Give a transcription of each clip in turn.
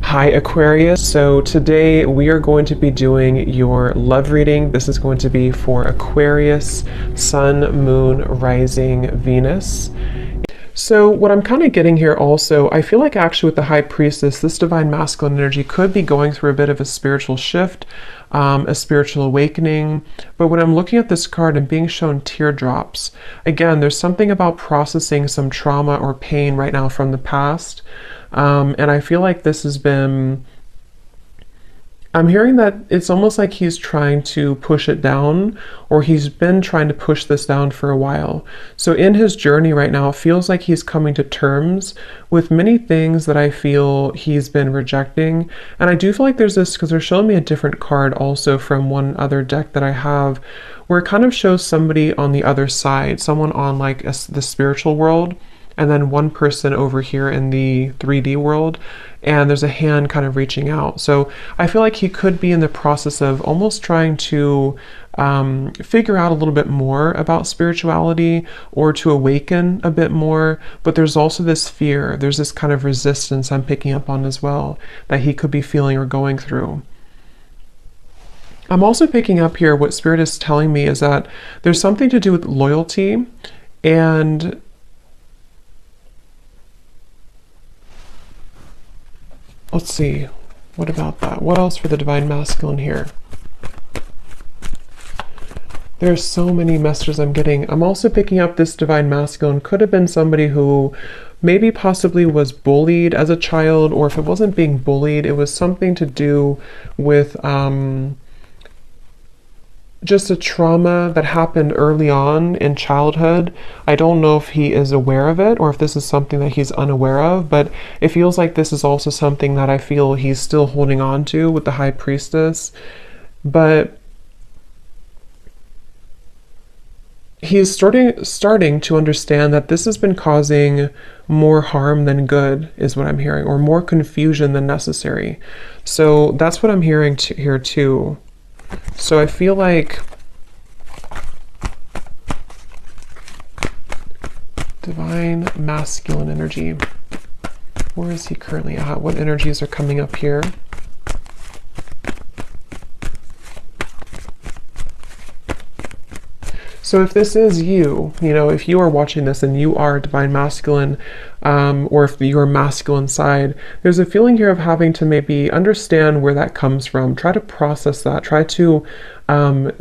Hi Aquarius, so today we are going to be doing your love reading. This is going to be for Aquarius, Sun, Moon, Rising, Venus. So what I'm kind of getting here also, I feel like actually with the High Priestess, this divine masculine energy could be going through a bit of a spiritual shift, a spiritual awakening. But when I'm looking at this card and being shown teardrops, again, there's something about processing some trauma or pain right now from the past. And I feel like this has been, I'm hearing that it's almost like he's trying to push it down, or he's been trying to push this down for a while. So in his journey right now, it feels like he's coming to terms with many things that I feel he's been rejecting. And I do feel like there's this, because they're showing me a different card also from one other deck that I have, where it kind of shows somebody on the other side, someone on like the spiritual world, and then one person over here in the 3D world, and there's a hand kind of reaching out. So I feel like he could be in the process of almost trying to figure out a little bit more about spirituality, or to awaken a bit more, but there's also this fear, there's this kind of resistance I'm picking up on as well, that he could be feeling or going through. I'm also picking up here, what Spirit is telling me is that there's something to do with loyalty, and let's see, what about that? What else for the divine masculine here? There's so many messages I'm getting. I'm also picking up this divine masculine could have been somebody who maybe possibly was bullied as a child, or if it wasn't being bullied, it was something to do with just a trauma that happened early on in childhood. I don't know if he is aware of it, or if this is something that he's unaware of, but it feels like this is also something that I feel he's still holding on to with the High Priestess. But he's starting to understand that this has been causing more harm than good, is what I'm hearing, or more confusion than necessary. So that's what I'm hearing here too. So I feel like divine masculine energy, where is he currently at? What energies are coming up here? So if this is you, if you are watching this and you are divine masculine, or if you're masculine side, there's a feeling here of having to maybe understand where that comes from. Try to process that. Try to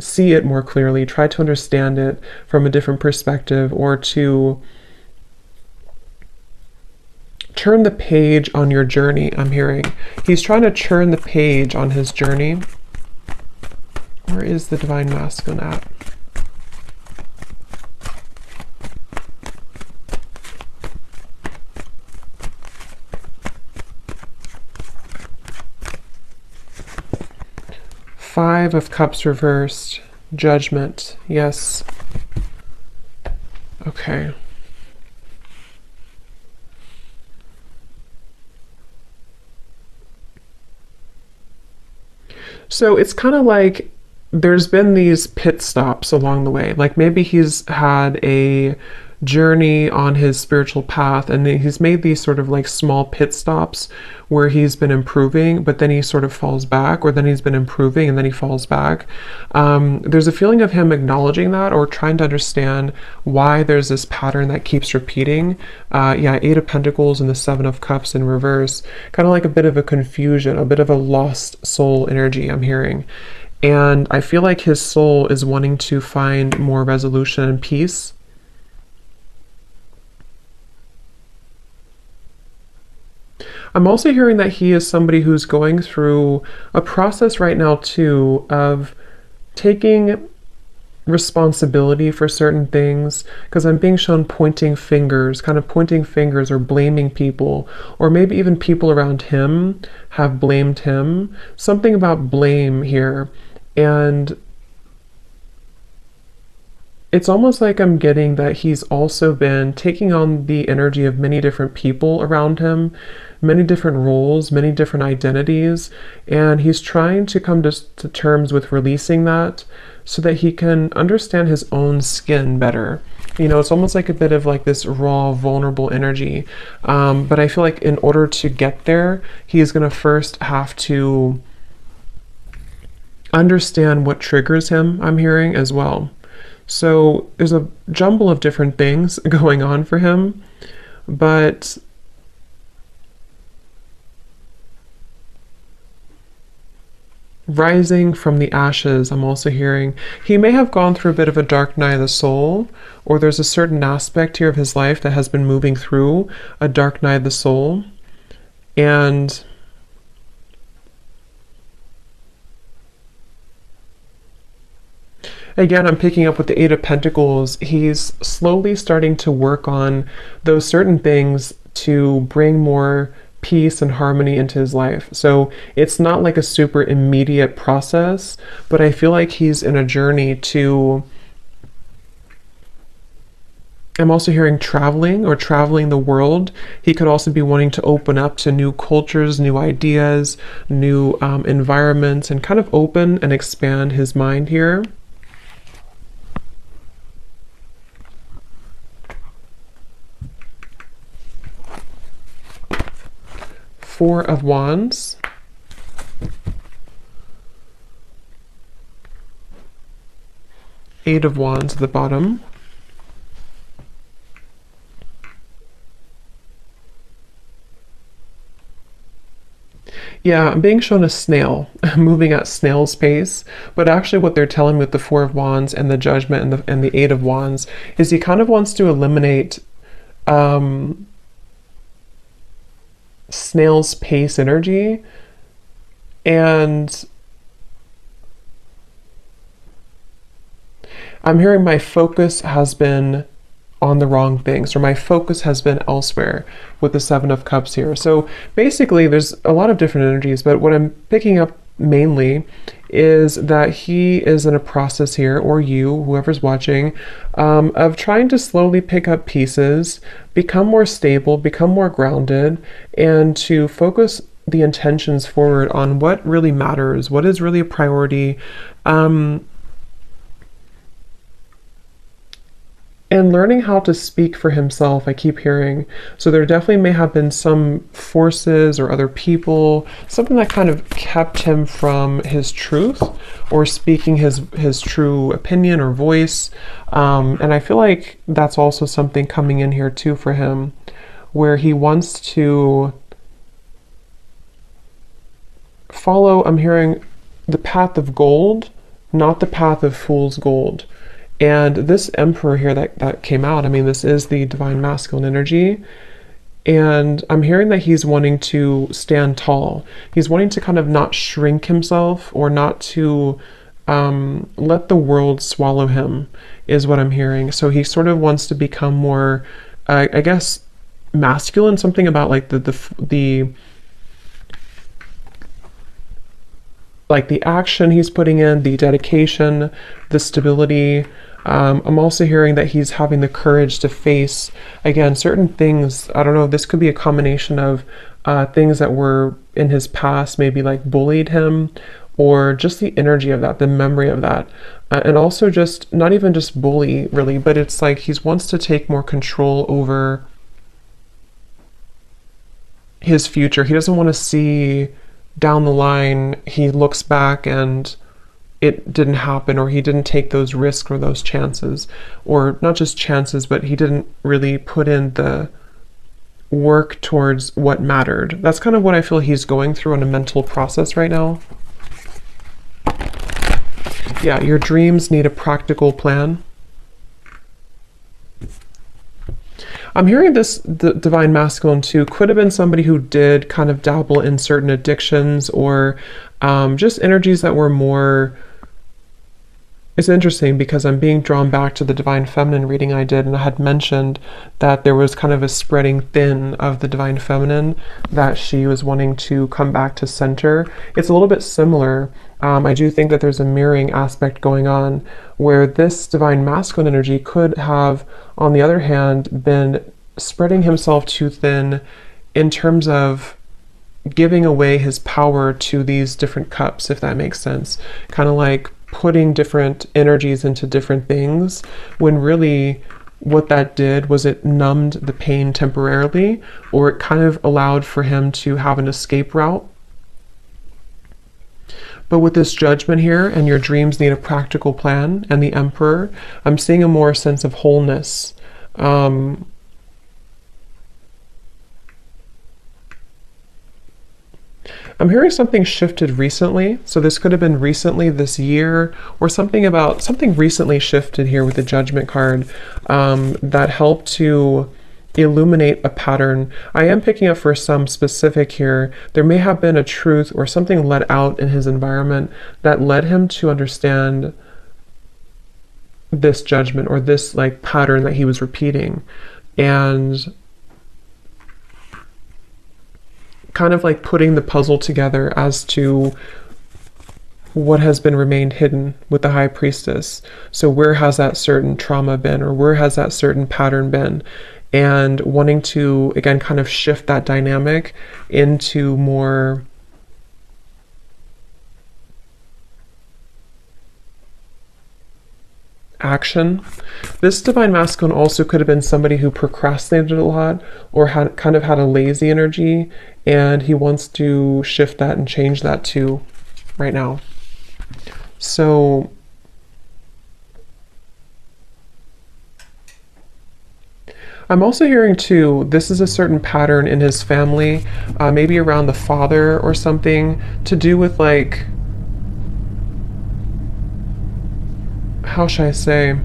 see it more clearly. Try to understand it from a different perspective, or to turn the page on your journey, I'm hearing. He's trying to turn the page on his journey. Where is the divine masculine at? Five of Cups reversed. Judgment. Yes. Okay. So it's kind of like there's been these pit stops along the way. Like maybe he's had a journey on his spiritual path, and then he's made these sort of like small pit stops where he's been improving, but then he sort of falls back, or then he's been improving and then he falls back. There's a feeling of him acknowledging that, or trying to understand why there's this pattern that keeps repeating. Yeah, Eight of Pentacles and the Seven of Cups in reverse, kind of like a bit of a confusion, a bit of a lost soul energy I'm hearing. And I feel like his soul is wanting to find more resolution and peace. I'm also hearing that he is somebody who's going through a process right now too of taking responsibility for certain things, because I'm being shown pointing fingers, kind of pointing fingers or blaming people, or maybe even people around him have blamed him. Something about blame here. And it's almost like I'm getting that he's also been taking on the energy of many different people around him, many different roles, many different identities, and he's trying to come to terms with releasing that so that he can understand his own skin better. You know, it's almost like a bit of like this raw, vulnerable energy. But I feel like in order to get there, he is going to first have to understand what triggers him, I'm hearing as well. So there's a jumble of different things going on for him, but rising from the ashes, I'm also hearing he may have gone through a bit of a dark night of the soul, or there's a certain aspect here of his life that has been moving through a dark night of the soul. And again, I'm picking up with the Eight of Pentacles. He's slowly starting to work on those certain things to bring more peace and harmony into his life. So it's not like a super immediate process, but I feel like he's in a journey to, I'm also hearing traveling or traveling the world. He could also be wanting to open up to new cultures, new ideas, new environments, and kind of open and expand his mind here. Four of Wands. Eight of Wands at the bottom. Yeah, I'm being shown a snail moving at snail's pace, but actually what they're telling me with the Four of Wands and the Judgment and the Eight of Wands is he kind of wants to eliminate snail's pace energy, and I'm hearing my focus has been on the wrong things, or my focus has been elsewhere with the Seven of Cups here. So basically there's a lot of different energies, but what I'm picking up mainly is that he is in a process here, or you, whoever's watching, of trying to slowly pick up pieces, become more stable, become more grounded, and to focus the intentions forward on what really matters, what is really a priority, and learning how to speak for himself, I keep hearing. So there definitely may have been some forces or other people, something that kind of kept him from his truth or speaking his true opinion or voice. And I feel like that's also something coming in here too for him, where he wants to follow, I'm hearing, the path of gold, not the path of fool's gold. And this Emperor here that came out, I mean, this is the divine masculine energy. And I'm hearing that he's wanting to stand tall. He's wanting to kind of not shrink himself, or not to let the world swallow him, is what I'm hearing. So he sort of wants to become more, I guess, masculine, something about like the like the action he's putting in, the dedication, the stability. I'm also hearing that he's having the courage to face, again, certain things. I don't know, this could be a combination of things that were in his past, maybe like bullied him, or just the energy of that, the memory of that. And also just, not even just bully really, but it's like he wants to take more control over his future. He doesn't want to see down the line, he looks back and it didn't happen, or he didn't take those risks or those chances, or not just chances, but he didn't really put in the work towards what mattered. That's kind of what I feel he's going through in a mental process right now. Yeah, your dreams need a practical plan. I'm hearing this, the divine masculine too, could have been somebody who did kind of dabble in certain addictions, or just energies that were more It's interesting because I'm being drawn back to the Divine Feminine reading I did, and I had mentioned that there was kind of a spreading thin of the Divine Feminine, that she was wanting to come back to center. It's a little bit similar. I do think that there's a mirroring aspect going on where this Divine Masculine energy could have, on the other hand, been spreading himself too thin in terms of giving away his power to these different cups, if that makes sense. Kind of like putting different energies into different things, when really what that did was it numbed the pain temporarily, or it kind of allowed for him to have an escape route. But with this Judgment here, and your dreams need a practical plan, and the Emperor, I'm seeing a more sense of wholeness. I'm hearing something shifted recently, so this could have been recently this year, or something recently shifted here with the Judgment card, that helped to illuminate a pattern. I am picking up for some specific here. There may have been a truth or something let out in his environment that led him to understand this judgment, or this like pattern that he was repeating, and kind of like putting the puzzle together as to what has been remained hidden with the High Priestess. So where has that certain trauma been, or where has that certain pattern been? And wanting to, again, kind of shift that dynamic into more action. This Divine Masculine also could have been somebody who procrastinated a lot, or had kind of had a lazy energy, and he wants to shift that and change that too right now. So I'm also hearing too, this is a certain pattern in his family, maybe around the father or something, to do with like, how should I say,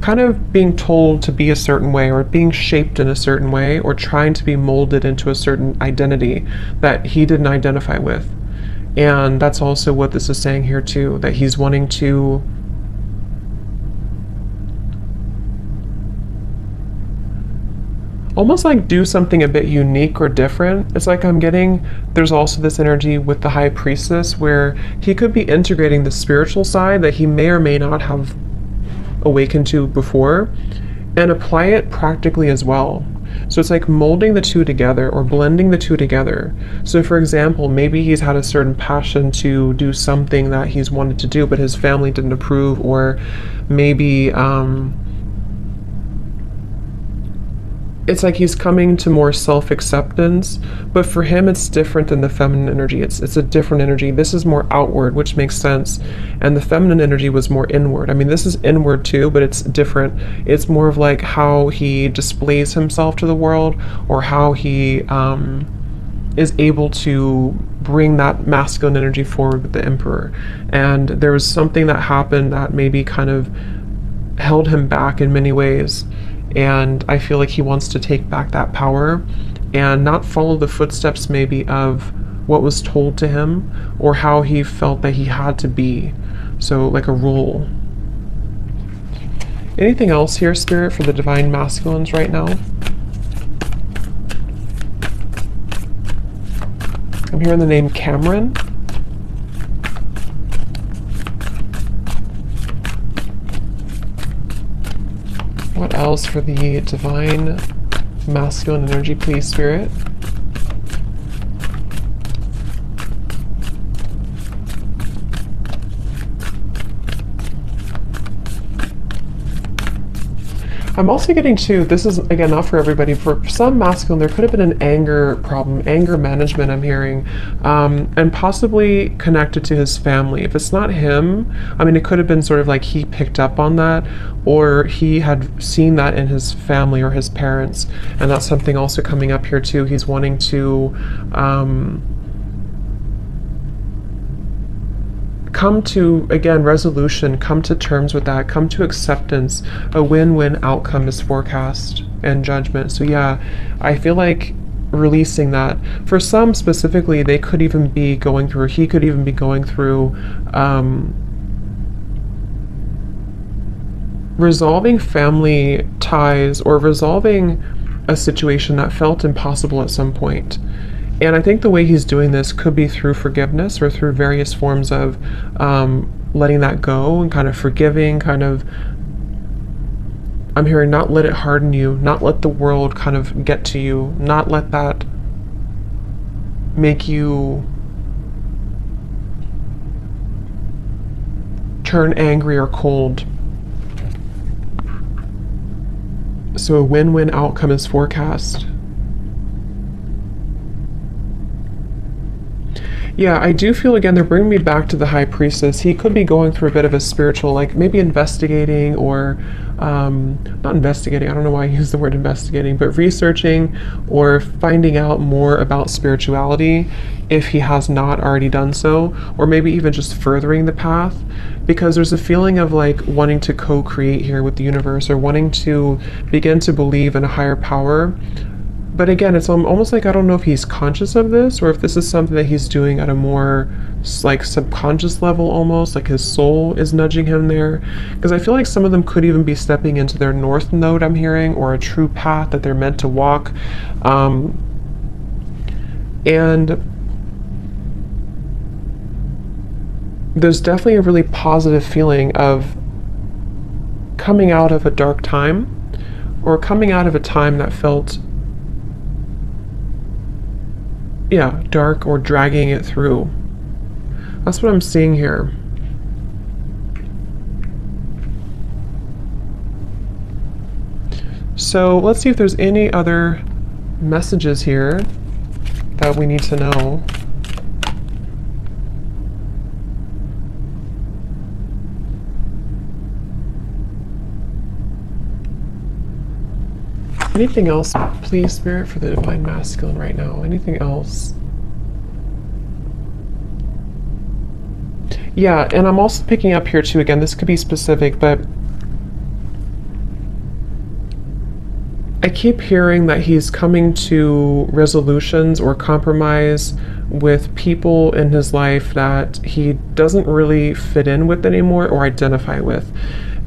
kind of being told to be a certain way, or being shaped in a certain way, or trying to be molded into a certain identity that he didn't identify with. And that's also what this is saying here too, that he's wanting to almost like do something a bit unique or different. It's like I'm getting, there's also this energy with the High Priestess where he could be integrating the spiritual side that he may or may not have awakened to before, and apply it practically as well. So it's like molding the two together, or blending the two together. So for example, maybe he's had a certain passion to do something that he's wanted to do, but his family didn't approve, or maybe it's like he's coming to more self-acceptance, but for him it's different than the feminine energy. It's a different energy. This is more outward, which makes sense, and the feminine energy was more inward. I mean, this is inward too, but it's different. It's more of like how he displays himself to the world, or how he is able to bring that masculine energy forward with the Emperor. And there was something that happened that maybe kind of held him back in many ways. And I feel like he wants to take back that power and not follow the footsteps maybe of what was told to him, or how he felt that he had to be. So like a rule. Anything else here, Spirit, for the Divine Masculines right now? I'm hearing the name Cameron. What else for the Divine Masculine energy, please, Spirit? I'm also getting to, this is again not for everybody, for some masculine there could have been an anger problem, anger management I'm hearing, and possibly connected to his family. If it's not him, I mean, it could have been sort of like he picked up on that, or he had seen that in his family or his parents, and that's something also coming up here too. He's wanting to come to, again, resolution, come to terms with that, come to acceptance. A win-win outcome is forecast, and judgment. So yeah, I feel like releasing that. For some specifically, they could even be going through, he could even be going through resolving family ties or resolving a situation that felt impossible at some point. And I think the way he's doing this could be through forgiveness or through various forms of letting that go and kind of forgiving, kind of, I'm hearing not let it harden you, not let the world kind of get to you, not let that make you turn angry or cold. So a win-win outcome is forecast. Yeah, I do feel, again, they're bringing me back to the High Priestess. He could be going through a bit of a spiritual, like maybe investigating or, not investigating, I don't know why I use the word investigating, but researching or finding out more about spirituality if he has not already done so, or maybe even just furthering the path, because there's a feeling of like wanting to co-create here with the universe or wanting to begin to believe in a higher power. But again, it's almost like I don't know if he's conscious of this or if this is something that he's doing at a more like subconscious level, almost like his soul is nudging him there. Because I feel like some of them could even be stepping into their north node, I'm hearing, or a true path that they're meant to walk. And there's definitely a really positive feeling of coming out of a dark time or coming out of a time that felt, yeah, dark or dragging it through. That's what I'm seeing here. So let's see if there's any other messages here that we need to know. Anything else, please, Spirit, for the Divine Masculine right now? Anything else? Yeah, and I'm also picking up here too, again, this could be specific, but I keep hearing that he's coming to resolutions or compromise with people in his life that he doesn't really fit in with anymore or identify with.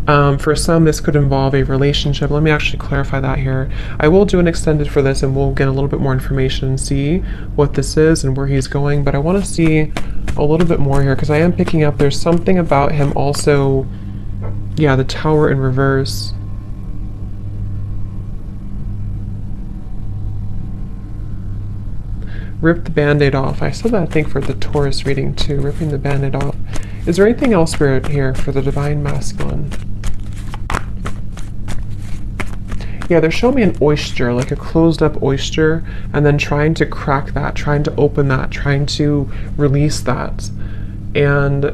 For some, this could involve a relationship. Let me actually clarify that here. I will do an extended for this and we'll get a little bit more information and see what this is and where he's going. But I want to see a little bit more here because I am picking up there's something about him also. Yeah, the Tower in reverse. Rip the band-aid off. I said that, I think, for the Taurus reading too, ripping the band-aid off. Is there anything else, Spirit, here for the Divine Masculine? Yeah, they're showing me an oyster, like a closed up oyster, and then trying to crack that, trying to open that, trying to release that. And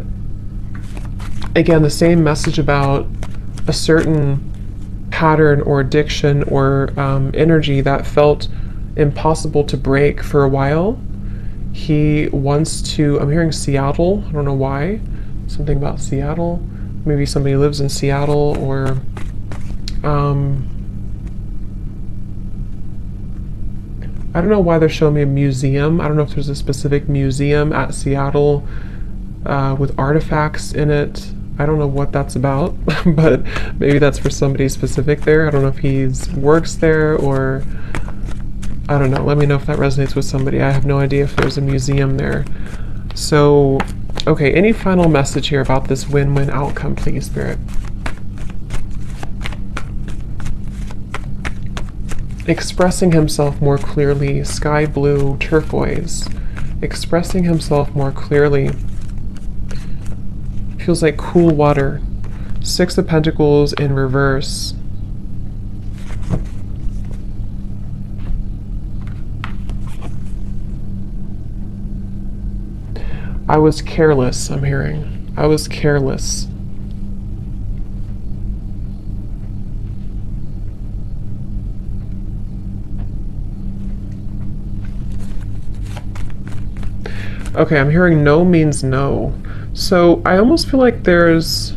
again, the same message about a certain pattern or addiction or energy that felt impossible to break for a while. He wants to, I'm hearing Seattle, I don't know why, something about Seattle. Maybe somebody lives in Seattle or I don't know why they're showing me a museum. I don't know if there's a specific museum at Seattle with artifacts in it. I don't know what that's about, but maybe that's for somebody specific there. I don't know if he works there or I don't know. Let me know if that resonates with somebody. I have no idea if there's a museum there. So, okay, any final message here about this win-win outcome, please, Spirit? Expressing himself more clearly, sky blue, turquoise. Expressing himself more clearly. Feels like cool water. Six of Pentacles in reverse. I was careless, I'm hearing. I was careless. Okay, I'm hearing no means no. So I almost feel like there's...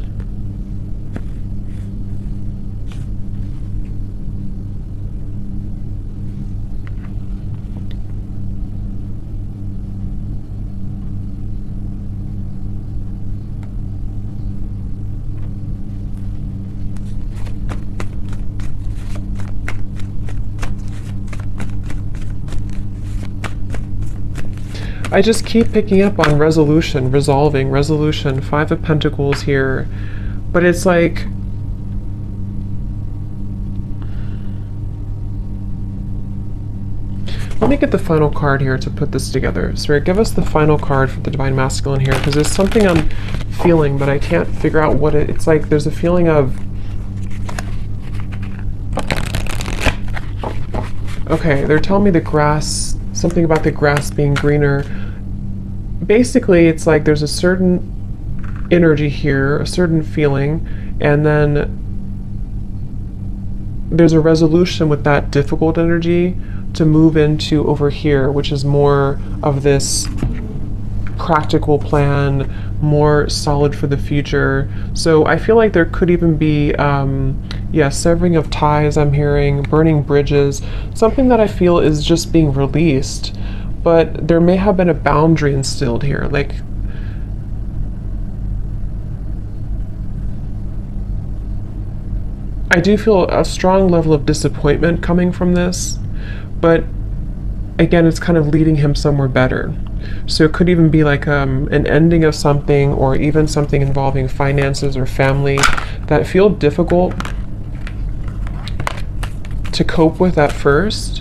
I just keep picking up on resolution, resolving, resolution, Five of Pentacles here. But it's like, let me get the final card here to put this together. Spirit, give us the final card for the Divine Masculine here, because there's something I'm feeling, but I can't figure out what it's like. There's a feeling of, okay, they're telling me the grass, something about the grass being greener. Basically, it's like there's a certain energy here, a certain feeling, and then there's a resolution with that difficult energy to move into over here, which is more of this practical plan, more solid for the future. So I feel like there could even be, yeah, severing of ties, I'm hearing, burning bridges, something that I feel is just being released. But there may have been a boundary instilled here, like, I do feel a strong level of disappointment coming from this, but again, it's kind of leading him somewhere better. So it could even be like an ending of something, or even something involving finances or family that feel difficult to cope with at first.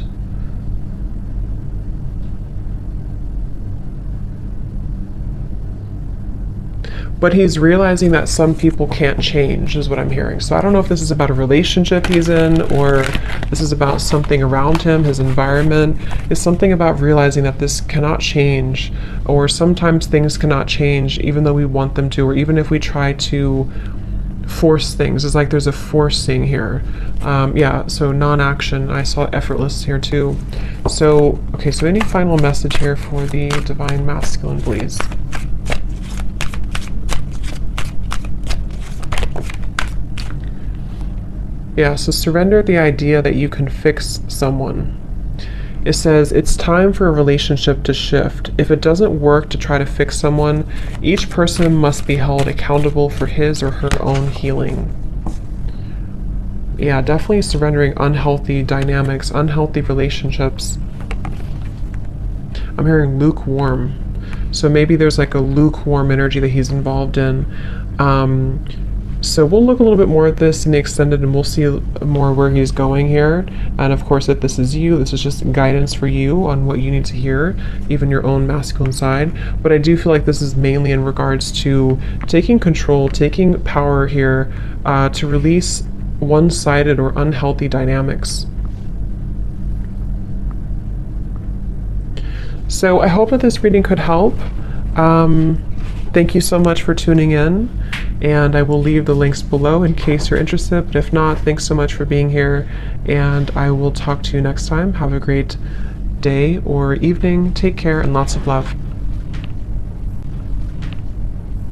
But he's realizing that some people can't change, is what I'm hearing. So I don't know if this is about a relationship he's in, or this is about something around him, his environment. It's something about realizing that this cannot change, or sometimes things cannot change even though we want them to, or even if we try to force things. It's like there's a forcing here. Yeah, so non-action. I saw effortless here too. So, okay, so any final message here for the Divine Masculine, please? Yeah, so surrender the idea that you can fix someone. It says it's time for a relationship to shift. If it doesn't work to try to fix someone, each person must be held accountable for his or her own healing. Yeah, definitely surrendering unhealthy dynamics, unhealthy relationships. I'm hearing lukewarm. So maybe there's like a lukewarm energy that he's involved in. So we'll look a little bit more at this in the extended, and we'll see more where he's going here. And of course, if this is you, this is just guidance for you on what you need to hear, even your own masculine side. But I do feel like this is mainly in regards to taking control, taking power here, to release one-sided or unhealthy dynamics. So I hope that this reading could help. Thank you so much for tuning in, and I will leave the links below in case you're interested. But if not, thanks so much for being here, and I will talk to you next time. Have a great day or evening. Take care and lots of love.